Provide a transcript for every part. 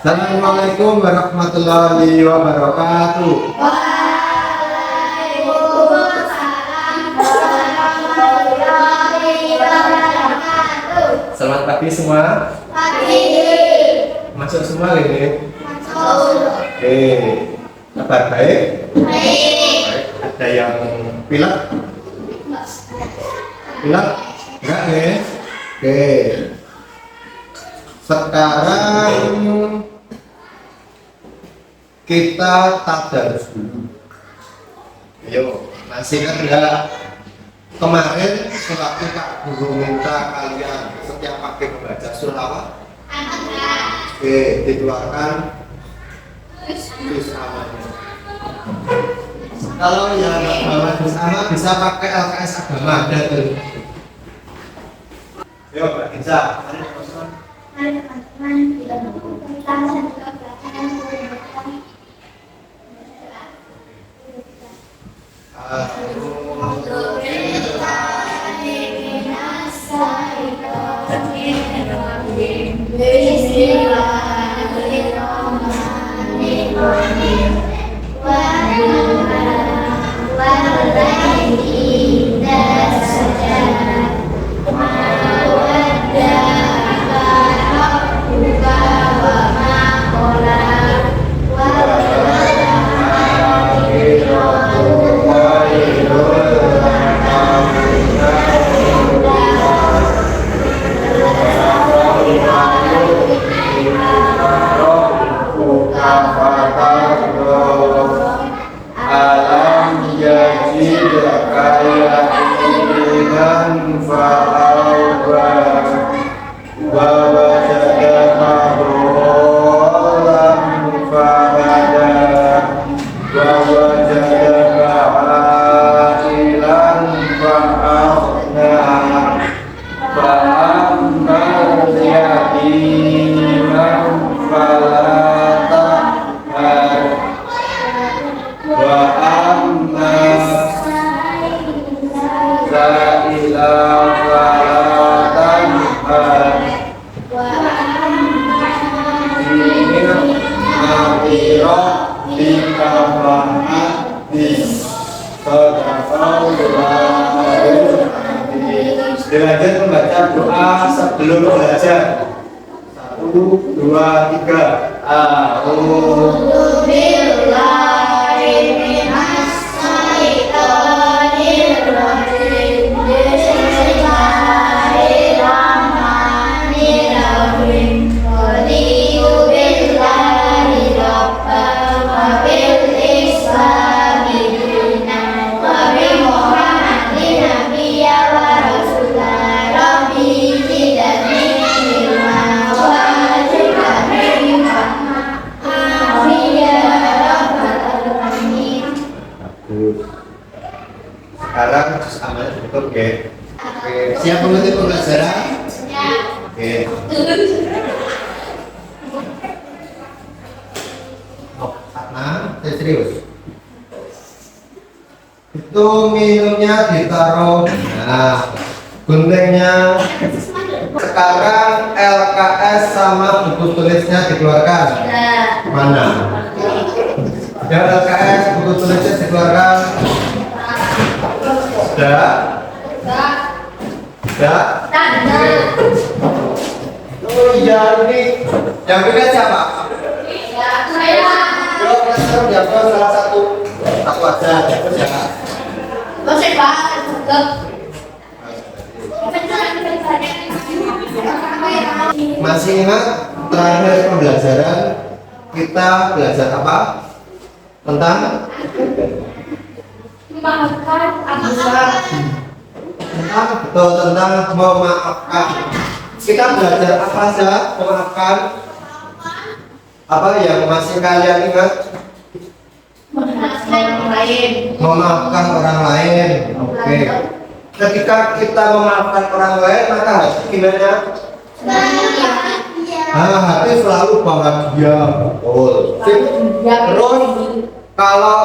Assalamualaikum warahmatullahi wabarakatuh. Waalaikumsalam warahmatullahi wabarakatuh. Selamat pagi semua. Pagi. Masuk semua ini. Masuk. Oke. Kabar baik? Baik. Ada yang pilek? Pilek? Enggak nih. Oke. Sekarang kita tadarus dulu. Ayo, masih ingat enggak? Kemarin sewaktu Kak Guru minta kalian setiap pagi membaca surah apa? Oke, dikeluarkan juz amalnya. Kalau yang nggak bawa juz amal bisa pakai LKS agama ada tuh. Yuk, Mbak Ginza, mari teman-teman. Mari teman-teman kita tentang juga bacaan Bismillahirrahmanirrahim. Alam yajidka yatiman fa'awwa wa wajadaka dhallan fahada wa wajadaka 'ailan fa'aghna fa'ammal yatiman fala taqhar wa amma sa'ila fala tanhar ini nabira dikabahati dilanjut membaca doa sebelum belajar. 1, 2, 3. A'udzu billahi minas syaitonir rajim. Bismillahirrahmanirrahim. Raditu billahi rabban wa bil islami dinan wa bi Muhammadin nabiyyan wa rasulan rabbi zidni ilma wa zidni amin ya rabbal alamin. Sekarang juz amal tutup ya. Oke, siap mengikuti pembelajaran? Oke. Oh, Fatma, serius. Itu minumnya ditaruh. Nah, guntingnya. Sekarang LKS sama buku tulisnya dikeluarkan. Mana? Ada LKS, buku tulisnya dikeluarkan. Sudah? Sudah? Oh iya, ini yang beda siapa? Coba kita jawab salah satu aja. Terus ya. Masih ingat terakhir pembelajaran kita belajar apa? Tentang tentang memaafkan. Kita belajar apa saja memaafkan? Apa yang masih kalian ingat? Memaafkan orang lain. Oke. Ketika kita memaafkan orang lain, maka hati gimana? Hati selalu bahagia. Betul. Terus kalau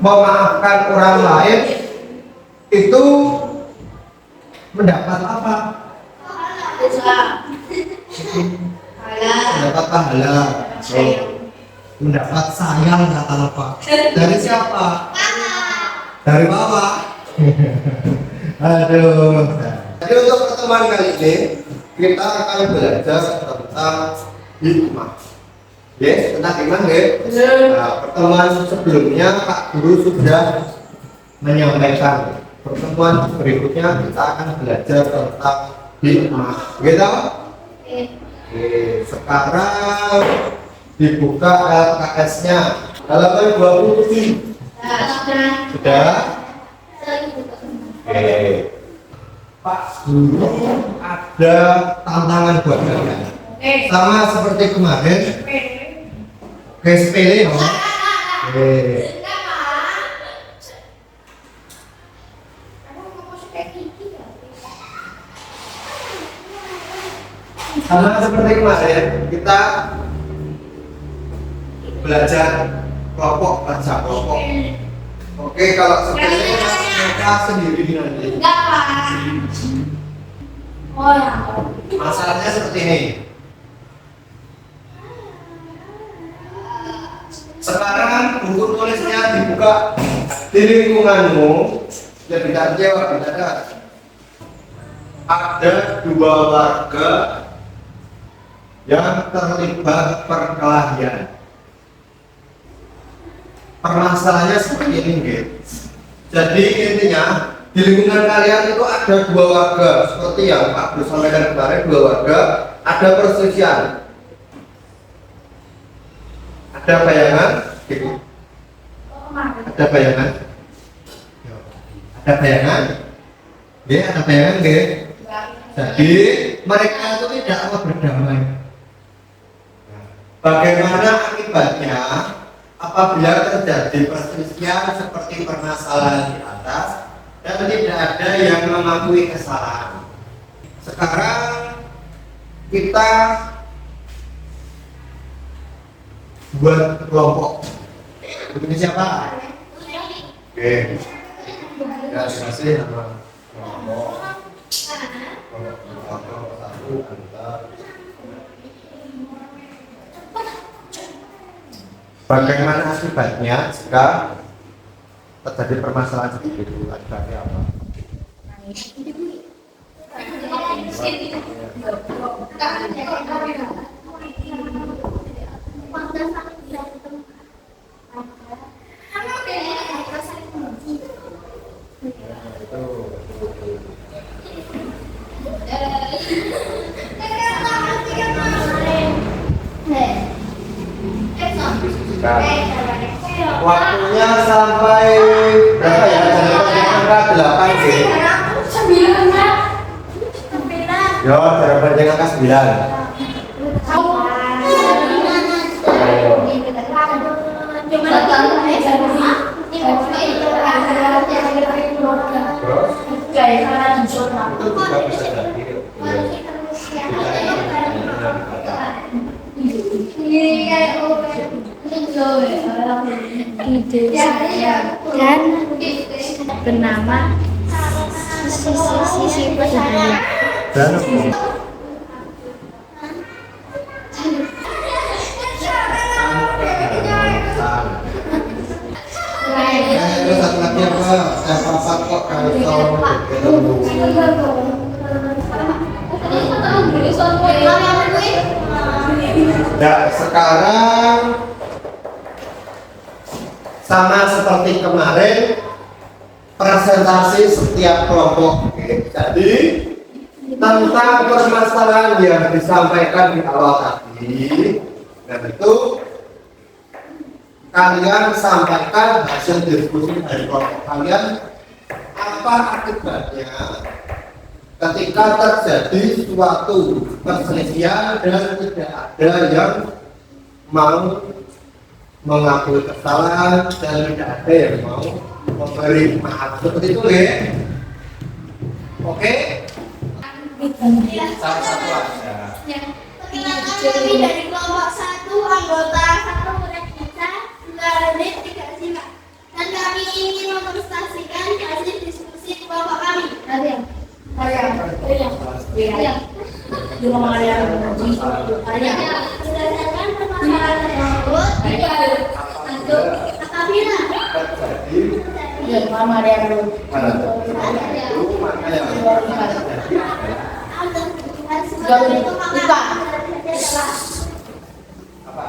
memaafkan orang lain itu mendapat apa? mendapat pahala. Mendapat sayang kata Bapak. Dari siapa? Dari Bapak. Aduh. Jadi untuk pertemuan kali ini kita akan belajar tentang hikmah. Yes, tentang hikmah ya. Nah, pertemuan sebelumnya Pak Guru sudah menyampaikan. Pertemuan berikutnya kita akan belajar tentang hikmah. Gitu? Oke, sekarang dibuka LKS-nya. Halaman 27. Sudah? Oke. Pak Guru ada tantangan buat kalian. Sama seperti kemarin. Oke, sepele no? Oke. Sama seperti kemarin kita belajar kelompok baca kelompok. Oke, kalau sepele mereka sendiri nanti. Masalahnya seperti ini. Sekarang buku tulisnya dibuka di lingkunganmu. Ya tidak jawab, tidak ada. Ada 2 warga yang terlibat perkelahian. Permasalahannya seperti ini, guys. Jadi intinya di lingkungan kalian itu ada 2 warga seperti yang Pak Bro sampaikan kemarin, 2 warga, ada perselisihan. Ada bayangan? Gitu. Ada bayangan? Ada bayangan? Ya, ada bayangan, guys. Jadi mereka itu tidak mau berdamai. Bagaimana akibatnya apabila terjadi perselisihan seperti permasalahan di atas dan tidak ada yang mengakui kesalahan? Sekarang kita buat kelompok. Ini siapa? Oke. Ya, terima kasih nama kelompok. Bagaimana akibatnya jika terjadi permasalahan seperti itu? Akibatnya apa? Waktunya sampai berapa ya? Angka 8 sih. 9. Yo, cara angka 9. Dan bernama sisi peduli. Dan terus satu lagi apa? Saya pasang kok kalau nah, sekarang sama seperti kemarin presentasi setiap kelompok. Jadi tentang permasalahan yang disampaikan di awal tadi, dan itu kalian sampaikan hasil diskusi dari kelompok kalian, apa akibatnya ketika terjadi suatu perselisihan dan tidak ada yang mau mengakui kesalahan dan tidak ada yang mau memberi maaf. Seperti itu ya. Oke? Satu-satu aja. Perkenalkan kami dari kelompok 1, anggota 1 murid kita 9 menit 3 simak. Dan kami ingin mempresentasikan hasil diskusi kelompok kami. Ada yang Mama ada yang Mana? Itu maka yang apa?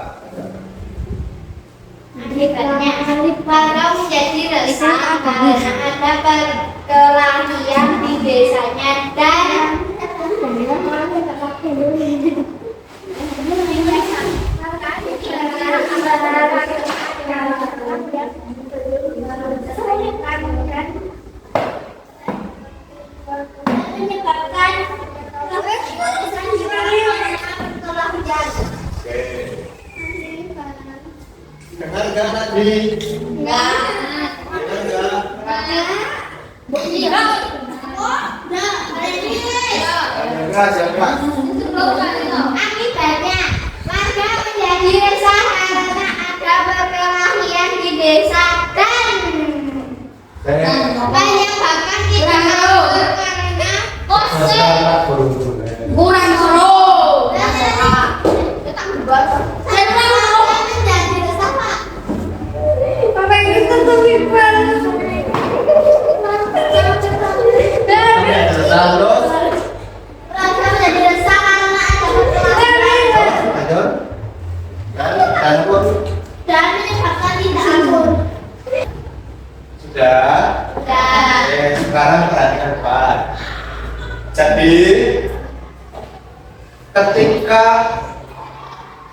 Akibatnya alif Barau menjadi resah karena ada perkelahian di desanya dan menyebabkan perkelahian. Oke. Dengar nggak tadi? Enggak. Dengar nggak? Dengar siapa? Akibatnya warga menjadi resah karena ada perkelahian di desa dan menyebabkan tidak akur karena kurang seru. menjadi resah Pak. Terus Warga menjadi resah karena ada perkelahian lanjut. Dan pun dan menyebabkan tidak akur. sudah. Dan Oke, sekarang perhatikan Pak. Jadi ketika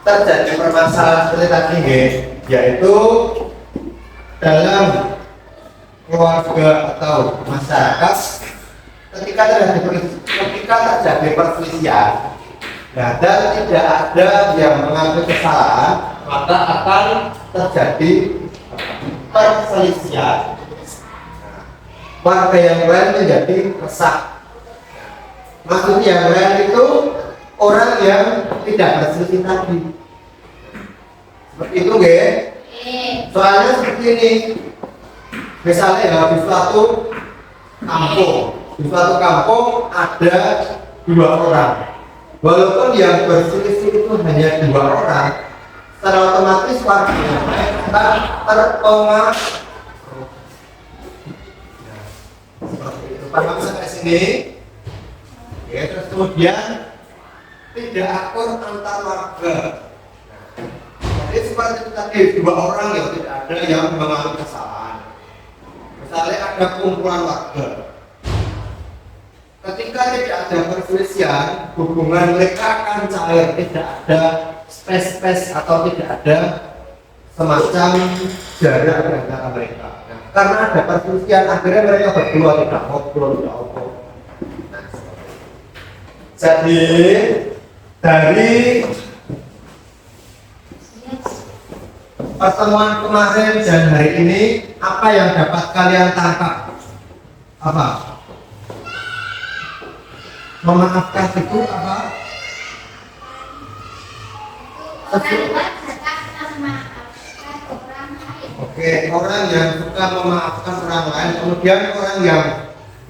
terjadi permasalahan seperti tadi, yaitu dalam keluarga atau masyarakat, ketika terjadi perselisihan, nah, dan tidak ada yang mengambil kesalahan, maka akan terjadi perselisihan. Warga yang lain menjadi resah. Maksud yang lain itu orang yang tidak berselisih tadi. Seperti itu, soalnya seperti ini. Misalnya ya, di suatu kampung ada 2 orang. Walaupun yang berselisih itu hanya 2 orang, secara otomatis warga yang lain akan terpengaruh. Seperti itu, paham sampai sini? Ya, terus kemudian tidak akur antar warga. Jadi seperti itu tadi, 2 orang yang tidak ada yang mengalami kesalahan. Misalnya ada kumpulan warga. Ketika tidak ada perselisihan, hubungan mereka akan cair, tidak ada space atau tidak ada semacam jarak di antara mereka. Nah, karena ada perselisihan, akhirnya mereka berdua tidak ngobrol, tidak ngobrol. Jadi dari pertemuan kemarin dan hari ini, apa yang dapat kalian tangkap? Apa? Memaafkan itu apa? Oke, orang yang suka memaafkan orang lain, kemudian orang yang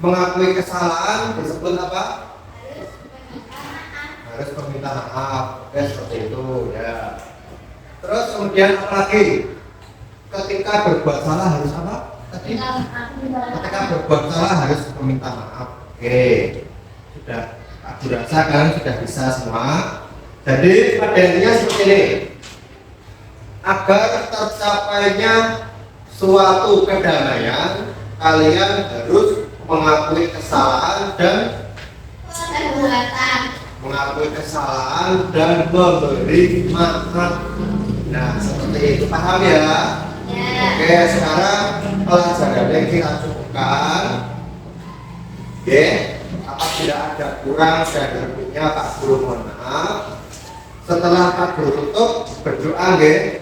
mengakui kesalahan disebut apa? Harus meminta maaf. Oke, seperti itu ya. Terus kemudian apa lagi? Ketika berbuat salah harus apa? Ketika berbuat salah harus meminta maaf. Oke, sudah aku rasa kan sudah bisa semua. Jadi pada intinya seperti ini. Agar tercapainya suatu kedamaian, kalian harus mengakui kesalahan dan memberi maaf. Nah, seperti itu, paham ya? Oke, sekarang pelajaran yang kita cukupkan. Oke, apabila ada kurang dan lebihnya Pak Guru mohon maaf. Setelah Pak Guru tutup, berdoa nggih.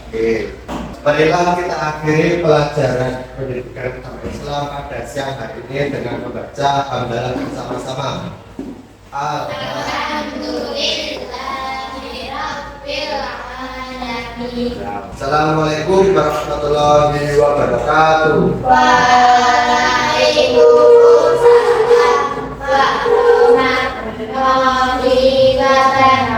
Oke, marilah kita akhiri pelajaran pendidikan agama Islam pada siang hari ini dengan membaca hamdalah bersama-sama. Assalamualaikum warahmatullahi wabarakatuh. Waalaikumsalam warahmatullahi wabarakatuh.